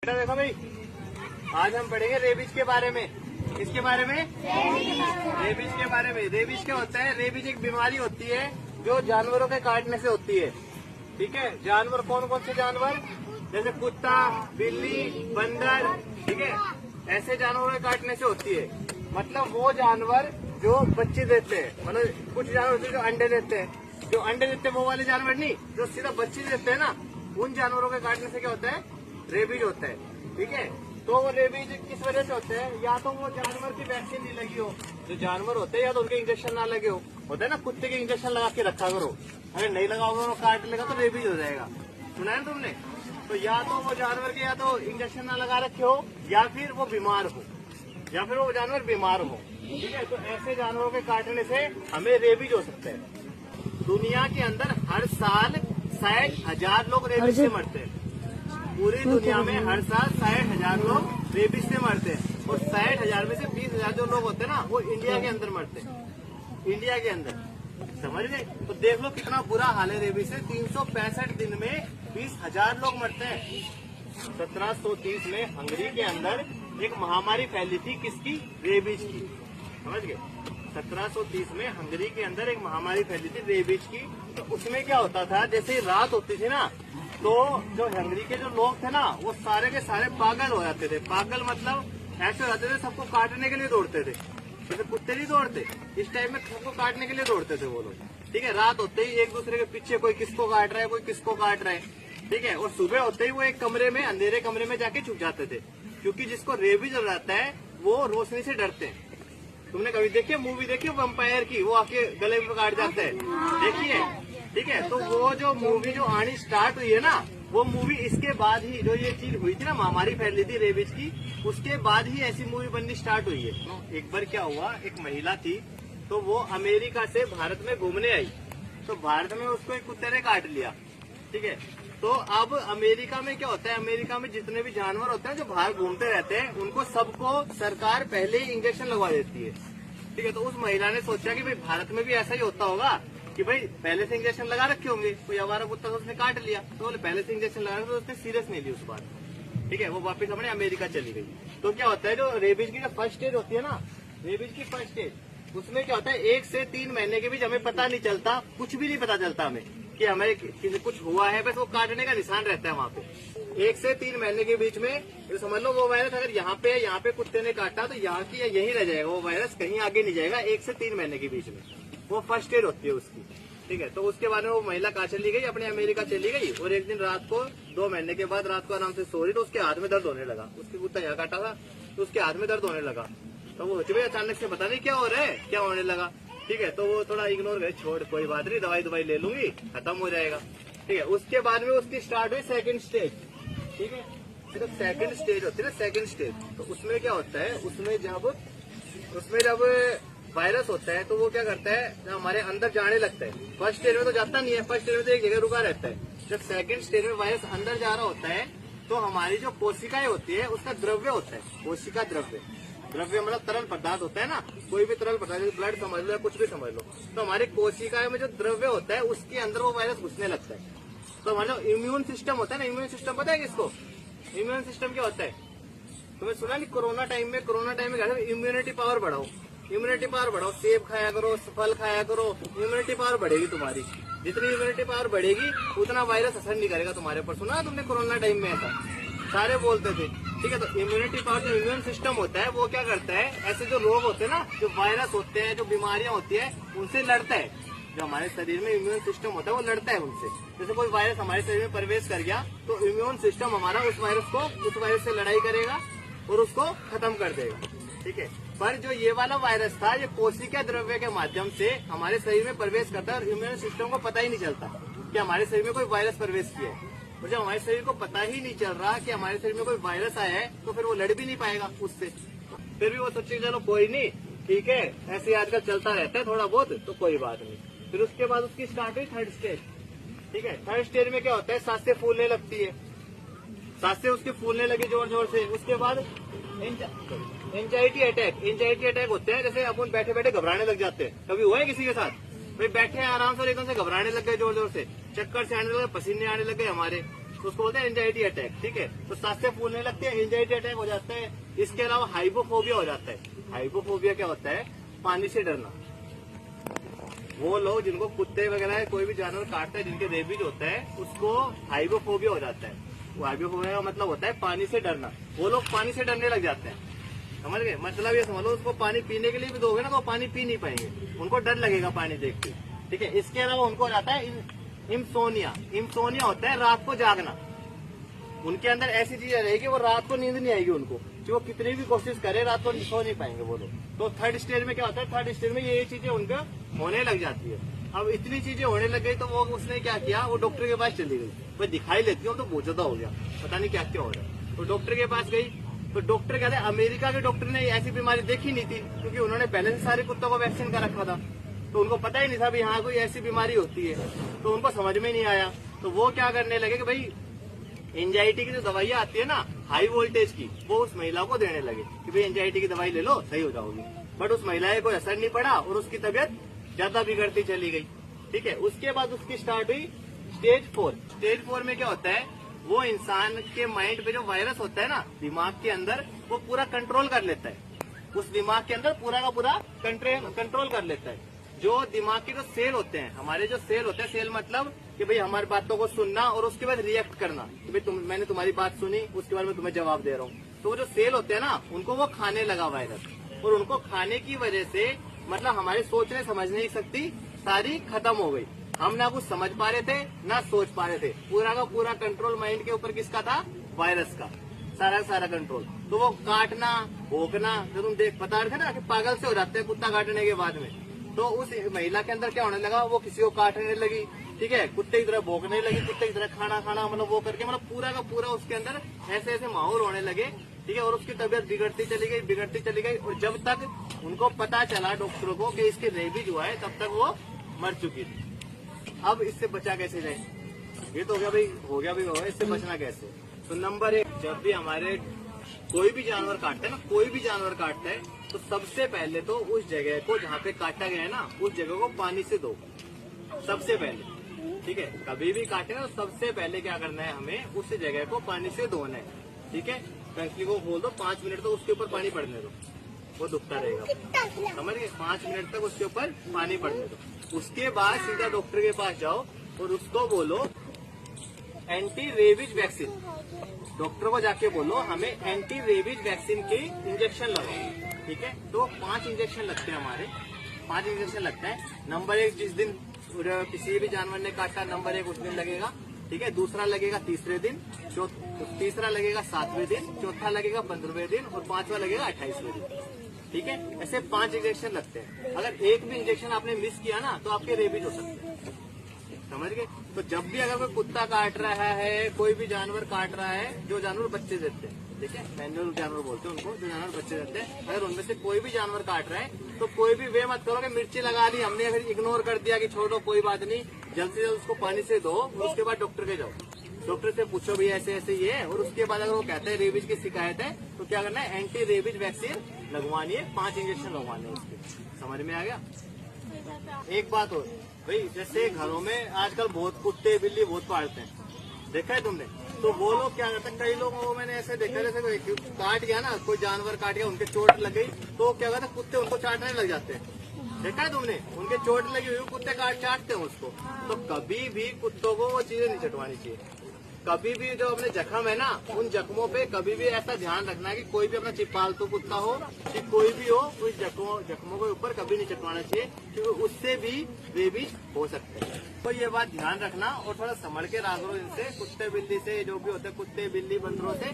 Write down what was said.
बेटा देखो भाई, आज हम पढ़ेंगे रेबीज के बारे में। इसके बारे में रेबीज के बारे में। रेबीज क्या होता है? रेबीज एक बीमारी होती है जो जानवरों के काटने से होती है। ठीक है, जानवर कौन कौन से जानवर? जैसे कुत्ता, बिल्ली, बंदर, ठीक है, ऐसे जानवरों के काटने से होती है। मतलब वो जानवर जो बच्चे देते हैं, मतलब कुछ जानवर होते हैं जो अंडे देते हैं। जो अंडे देते हैं वो वाले जानवर नहीं, जो सीधा बच्चे देते हैं ना, उन जानवरों के काटने से क्या होता है? रेबीज होता है। ठीक है, तो वो रेबीज किस वजह से होते हैं? या तो वो जानवर की वैक्सीन नहीं लगी हो, जो जानवर होते हैं, या तो उनके इंजेक्शन ना लगे हो। होता है ना, कुत्ते के इंजेक्शन लगा के रखा करो, अगर नहीं लगाओगे वो काट लेगा तो रेबीज हो जाएगा। सुना है तुमने? तो या तो वो जानवर के या तो इंजेक्शन ना लगा रखे हो, या फिर वो बीमार हो, या फिर वो जानवर बीमार हो। ठीक है, तो ऐसे जानवरों के काटने से हमें रेबीज हो सकता है। दुनिया के अंदर हर साल 60,000 लोग रेबीज से मरते हैं। पूरी दुनिया में हर साल 60,000 लोग रेबीज से मरते हैं, और 60,000 में से 20,000 जो लोग होते हैं ना, वो इंडिया के अंदर मरते हैं। इंडिया के अंदर, समझ गए? तो देख लो कितना बुरा हाल है रेबीज से। 365 दिन में 20,000 लोग मरते हैं। 1730 में हंगरी के अंदर एक महामारी फैली थी, किसकी? रेबीज की। समझ गए? 1730 में हंगरी के अंदर एक महामारी फैली थी रेबीज की। तो उसमें क्या होता था, जैसे रात होती थी ना, तो जो हंगरी के जो लोग थे ना, वो सारे के सारे पागल हो जाते थे। पागल मतलब ऐसे हो जाते थे, सबको काटने के लिए दौड़ते थे। जैसे कुत्ते नहीं दौड़ते, इस टाइम में सबको काटने के लिए दौड़ते थे वो लोग। ठीक है, रात होते ही एक दूसरे के पीछे कोई किसको काट रहा है, कोई किसको काट रहा है। ठीक है, और सुबह होते ही वो एक कमरे में, अंधेरे कमरे में जाके छुप जाते थे, क्योंकि जिसको रेबीज हो जाता है वो रोशनी से डरते हैं। तुमने कभी देखी मूवी देखी वंपायर की? वो आके गले में काट जाता है, देखिए? ठीक है, तो वो जो मूवी जो आनी स्टार्ट हुई है ना, वो मूवी इसके बाद ही, जो ये चीज हुई थी ना, महामारी फैली थी रेबीज की, उसके बाद ही ऐसी मूवी बननी स्टार्ट हुई है। एक बार क्या हुआ, एक महिला थी, तो वो अमेरिका से भारत में घूमने आई, तो भारत में उसको एक कुत्ते ने काट लिया। ठीक है, तो अब अमेरिका में क्या होता है, अमेरिका में जितने भी जानवर होते हैं जो बाहर घूमते रहते हैं, उनको सबको सरकार पहले ही इंजेक्शन लगवा देती है। ठीक है, तो उस महिला ने सोचा कि भाई भारत में भी ऐसा ही होता होगा कि भाई पहले से इंजेक्शन लगा रखे होंगे, कोई आवारा कुत्ता तो उसने काट लिया, तो बोले पहले से इंजेक्शन लगा, तो उसने सीरियस नहीं ली उस बात। ठीक है, वो वापस अपने अमेरिका चली गई। तो क्या होता है, जो रेबीज की जो फर्स्ट स्टेज होती है ना, रेबीज की फर्स्ट स्टेज, उसमें क्या होता है, 1 से 3 महीने के बीच हमें पता नहीं चलता, कुछ भी नहीं पता चलता हमें कि हमें किसी कुछ हुआ है, बस वो काटने का निशान रहता है वहाँ पे। 1 से 3 महीने के बीच में तो समझ लो वो वायरस अगर यहाँ पे कुत्ते ने काटा तो यहाँ की यही रह जाएगा, वो वायरस कहीं आगे नहीं जाएगा। 1 से 3 महीने के बीच में वो फर्स्ट स्टेज होती है उसकी। ठीक है, तो उसके बाद में वो महिला कहाँ चली गई, अपने अमेरिका चली गई, और एक दिन रात को 2 महीने के बाद रात को आराम से सो रही, तो उसके हाथ में दर्द होने लगा। उसकी कुत्ता यहाँ काटा था, तो उसके हाथ में दर्द होने लगा। तो वो भाई अचानक से पता नहीं क्या हो रहा है, क्या होने लगा। ठीक है, तो वो थोड़ा इग्नोर करे, छोड़ कोई बात नहीं, दवाई ले लूंगी, खत्म हो जाएगा। ठीक है, उसके बाद में उसकी स्टार्ट हुई सेकंड स्टेज। ठीक है, सिर्फ सेकंड स्टेज होती है ना, सेकंड स्टेज। तो उसमें क्या होता है, उसमें जब वायरस होता है तो वो क्या करता है, हमारे अंदर जाने लगता है। फर्स्ट स्टेज में तो जाता नहीं है, फर्स्ट स्टेज में तो एक जगह रुका रहता है। जब सेकंड स्टेज में वायरस अंदर जा रहा होता है, तो हमारी जो कोशिकाएं होती है, उसका द्रव्य होता है, कोशिका द्रव्य। द्रव्य मतलब तरल पदार्थ होता है ना, कोई भी तरल पदार्थ, ब्लड समझ लो या कुछ भी समझ लो, तो हमारी कोशिकाएं में जो द्रव्य होता है उसके अंदर वो वायरस घुसने लगता है। तो मतलब इम्यून सिस्टम होता है ना, इम्यून सिस्टम पता है किसको? इम्यून सिस्टम क्या होता है? तुम्हें सुना नहीं, कोरोना टाइम में इम्यूनिटी पावर बढ़ाओ, इम्यूनिटी पावर बढ़ाओ, सेब खाया करो, फल खाया करो, इम्यूनिटी पावर बढ़ेगी तुम्हारी। जितनी इम्यूनिटी पावर बढ़ेगी उतना वायरस असर नहीं करेगा तुम्हारे ऊपर। सुना तुमने कोरोना टाइम में ऐसा सारे बोलते थे। ठीक है, तो इम्यूनिटी पावर, जो इम्यून सिस्टम होता है, वो क्या करता है, ऐसे जो रोग होते हैं ना, जो वायरस होते हैं, जो बीमारियां होती है, उनसे लड़ता है। जो हमारे शरीर में इम्यून सिस्टम होता है वो लड़ता है उनसे। जैसे कोई वायरस हमारे शरीर में प्रवेश कर गया, तो इम्यून सिस्टम हमारा उस वायरस से लड़ाई करेगा और उसको खत्म कर देगा। ठीक है, पर जो ये वाला वायरस था, ये कोशिका द्रव्य के माध्यम से हमारे शरीर में प्रवेश करता है, और इम्यून सिस्टम को पता ही नहीं चलता कि हमारे शरीर में कोई वायरस प्रवेश किया है। और जब हमारे शरीर को पता ही नहीं चल रहा कि हमारे शरीर में कोई वायरस आया है, तो फिर वो लड़ भी नहीं पाएगा उससे। फिर भी वो सोचे चलो कोई नहीं, ठीक है, ऐसे आजकल चलता रहता है थोड़ा बहुत, तो कोई बात नहीं। फिर उसके बाद उसकी स्टार्ट हुई थर्ड स्टेज। ठीक है, थर्ड स्टेज में क्या होता है, सांसें फूलने लगती है, सांसें उसके फूलने लगी जोर जोर से। उसके बाद एंजाइटी अटैक होते हैं, जैसे अपन बैठे बैठे घबराने लग जाते हैं। कभी हुआ है किसी के साथ? भाई बैठे हैं आराम से, एकदम से घबराने लग गए जोर जोर से, चक्कर से आने लगे, पसीने आने लगे हमारे। तो उसको बोलते हैं एंजाइटी अटैक। ठीक है, तो सांसें फूलने लगती है, एंजाइटी अटैक हो जाता है। इसके अलावा हाइपोफोबिया हो जाता है। हाइपोफोबिया क्या होता है? पानी से डरना। वो लोग जिनको कुत्ते वगैरह कोई भी जानवर काटता है, जिनके रेबीज होता है, उसको हाइपोफोबिया हो जाता है। वो हाइपोफोबिया का मतलब होता है पानी से डरना। वो लोग पानी से डरने लग जाते हैं, समझ गए? मतलब ये समझ लो, उसको पानी पीने के लिए भी दोगे ना तो वो पानी पी नहीं पाएंगे, उनको डर लगेगा पानी देख के। ठीक है, इसके अलावा उनको हो जाता है इंसोनिया। इंसोनिया होता है रात को जागना। उनके अंदर ऐसी चीजें रहेगी, वो रात को नींद नहीं आएगी उनको, जो वो कितनी भी कोशिश करे रात को सो नहीं पाएंगे वो लोग। तो थर्ड स्टेज में क्या होता है? थर्ड स्टेज में ये चीजें उनका होने लग जाती है। अब इतनी चीजें होने लग गई तो वो उसने क्या किया, वो डॉक्टर के पास चली गई। भाई दिखाई लेती हूँ तो बहुत ज्यादा हो गया, पता नहीं क्या क्या हो रहा है। तो डॉक्टर के पास गई तो डॉक्टर कहते हैं, अमेरिका के डॉक्टर ने ऐसी बीमारी देखी नहीं थी, क्योंकि उन्होंने पहले से सारे कुत्तों को वैक्सीन कर रखा था, तो उनको पता ही नहीं था भी हाँ कोई ऐसी बीमारी होती है, तो उनको समझ में नहीं आया। तो वो क्या करने लगे कि भाई एंजाइटी की जो दवाइयाँ आती है ना हाई वोल्टेज की, वो उस महिला को देने लगे कि भाई एंजाइटी की दवाई ले लो, सही हो जाओगी। बट उस महिला को कोई असर नहीं पड़ा और उसकी तबीयत ज्यादा बिगड़ती चली गई। ठीक है, उसके बाद उसकी स्टार्ट हुई स्टेज 4। स्टेज 4 में क्या होता है? वो इंसान के माइंड पे जो वायरस होता है ना दिमाग के अंदर, वो पूरा कंट्रोल कर लेता है। उस दिमाग के अंदर पूरा का पूरा कंट्रोल कर लेता है। जो दिमाग के जो सेल होते हैं, हमारे जो सेल होते हैं, सेल मतलब कि भाई हमारी बातों को सुनना और उसके बाद रिएक्ट करना कि भाई मैंने तुम्हारी बात सुनी, उसके बाद मैं तुम्हें जवाब दे रहा हूँ। तो वो जो सेल होते हैं ना, उनको वो खाने लगा वायरस, और उनको खाने की वजह से मतलब हमारे सोचने समझने की शक्ति सारी खत्म हो गई। हम ना कुछ समझ पा रहे थे ना सोच पा रहे थे। पूरा का पूरा कंट्रोल माइंड के ऊपर किसका था? वायरस का, सारा सारा कंट्रोल। तो वो काटना, भोंकना, जो तुम बता रहे थे ना कि पागल से हो जाते हैं कुत्ता काटने के बाद में, तो उस महिला के अंदर क्या होने लगा? वो किसी को काटने लगी, ठीक है, कुत्ते की तरह भौंकने लगी, कुत्ते की तरह खाना खाना, मतलब वो करके मतलब पूरा का पूरा उसके अंदर ऐसे ऐसे माहौल होने लगे। ठीक है, और उसकी तबीयत बिगड़ती चली गई। और जब तक उनको पता चला डॉक्टरों को कि इसके रेबीज हुआ है, तब तक वो मर चुकी थी। अब इससे बचा कैसे जाए? ये तो हो गया भाई, इससे बचना कैसे? तो नंबर 1, जब भी हमारे कोई भी जानवर काटता है ना, कोई भी जानवर काटता है, तो सबसे पहले तो उस जगह को जहाँ पे काटा गया है ना, उस जगह को पानी से धो, सबसे पहले। ठीक है, कभी भी काटे ना तो सबसे पहले क्या करना है, हमें उस जगह को पानी से धोना है। ठीक है, टंकी को खोल दो, 5 मिनट तो उसके ऊपर पानी पड़ने दो, वो दुखता रहेगा, समझ गए? 5 मिनट तक उसके ऊपर पानी पड़ने दो। उसके बाद सीधा डॉक्टर के पास जाओ और उसको बोलो एंटी रेबीज वैक्सीन। डॉक्टर को जाके बोलो हमें एंटी रेबीज वैक्सीन के इंजेक्शन लगाओ। ठीक है, तो 5 इंजेक्शन लगते हैं हमारे, 5 इंजेक्शन लगता है। नंबर 1 जिस दिन किसी भी जानवर ने काटा, नंबर 1 उस दिन लगेगा। ठीक है, दूसरा लगेगा तीसरे दिन, तीसरा लगेगा 7वें दिन, चौथा लगेगा 15वें दिन और 5वां लगेगा 28वें दिन। ठीक है, ऐसे 5 इंजेक्शन लगते हैं। अगर एक भी इंजेक्शन आपने मिस किया ना तो आपके रेबीज हो सकते हैं, समझ गए? तो जब भी अगर कोई कुत्ता काट रहा है, कोई भी जानवर काट रहा है, जो जानवर बच्चे देते हैं, ठीक है, मैनुअल जानवर बोलते हैं उनको, जो जानवर बच्चे देते हैं, अगर उनमें से कोई भी जानवर काट रहा है तो कोई भी वे मत करो कि मिर्ची लगा दी हमने, अगर इग्नोर कर दिया कि छोड़ो कोई बात नहीं, जल्द से जल्द उसको पानी से धो, उसके बाद डॉक्टर के जाओ, डॉक्टर से पूछो भी ऐसे ऐसे ये है, और उसके बाद अगर वो कहते हैं रेबीज की शिकायत है तो क्या करना है, एंटी रेबीज वैक्सीन लगवानी है, 5 इंजेक्शन लगवाने हैं उसके। समझ में आ गया? एक बात और भाई, जैसे घरों में आजकल बहुत कुत्ते बिल्ली बहुत पालते हैं, देखा है तुमने? तो वो लोग क्या करते हैं, कई लोगों को मैंने ऐसे देखा, जैसे कोई काट गया ना, कोई जानवर काट गया, उनके चोट लग गई, तो क्या करते हैं, कुत्ते उनको चाटने लग जाते हैं। देखा है तुमने? उनके चोट लगी हुई कुत्ते चाटते हैं उसको। तो कभी भी कुत्तों को वो चीजें नहीं चटवानी चाहिए। कभी भी जो अपने जख्म है ना, उन जख्मों पे कभी भी ऐसा ध्यान रखना है कि कोई भी अपना पालतू कुत्ता हो कि कोई भी हो, उस जख्मों के ऊपर कभी नहीं चटवाना चाहिए, क्योंकि उससे भी रेबीज हो सकते हैं। तो ये बात ध्यान रखना और थोड़ा संभल के रहा करो इनसे, कुत्ते बिल्ली से, जो भी होते हैं कुत्ते बिल्ली बंदरों से।